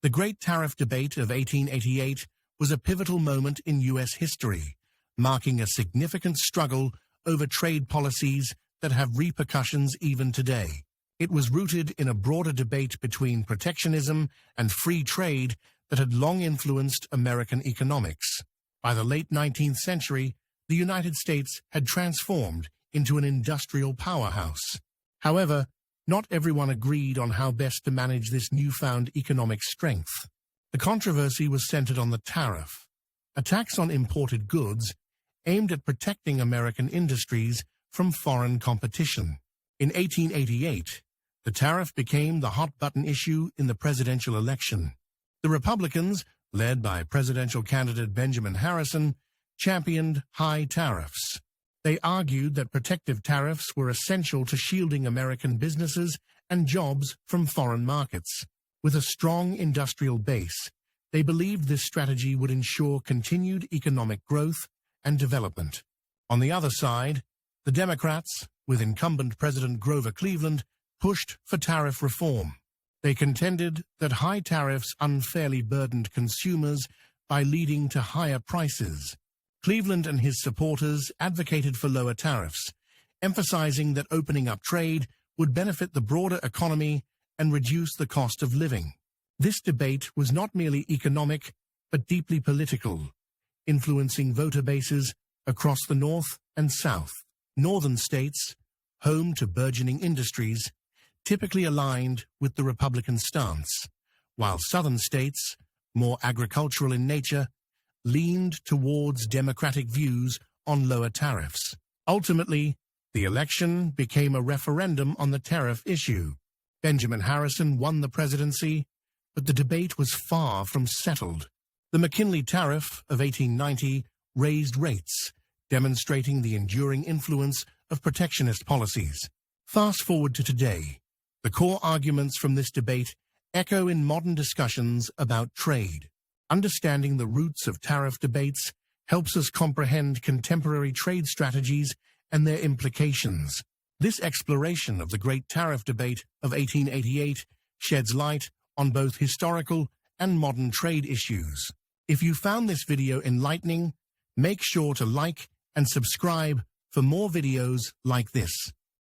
The Great Tariff Debate of 1888 was a pivotal moment in U.S. history, marking a significant struggle over trade policies that have repercussions even today. It was rooted in a broader debate between protectionism and free trade that had long influenced American economics. By the late 19th century, the United States had transformed into an industrial powerhouse. However, not everyone agreed on how best to manage this newfound economic strength. The controversy was centered on the tariff, a tax on imported goods aimed at protecting American industries from foreign competition. In 1888, the tariff became the hot-button issue in the presidential election. The Republicans, led by presidential candidate Benjamin Harrison, championed high tariffs. They argued that protective tariffs were essential to shielding American businesses and jobs from foreign markets. With a strong industrial base, they believed this strategy would ensure continued economic growth and development. On the other side, the Democrats, with incumbent President Grover Cleveland, pushed for tariff reform. They contended that high tariffs unfairly burdened consumers by leading to higher prices. Cleveland and his supporters advocated for lower tariffs, emphasizing that opening up trade would benefit the broader economy and reduce the cost of living. This debate was not merely economic, but deeply political, influencing voter bases across the North and South. Northern states, home to burgeoning industries, typically aligned with the Republican stance, while Southern states, more agricultural in nature, leaned towards Democratic views on lower tariffs. Ultimately, the election became a referendum on the tariff issue. Benjamin Harrison won the presidency, but the debate was far from settled. The McKinley Tariff of 1890 raised rates, demonstrating the enduring influence of protectionist policies. Fast forward to today. The core arguments from this debate echo in modern discussions about trade. Understanding the roots of tariff debates helps us comprehend contemporary trade strategies and their implications. This exploration of the Great Tariff Debate of 1888 sheds light on both historical and modern trade issues. If you found this video enlightening, make sure to like and subscribe for more videos like this.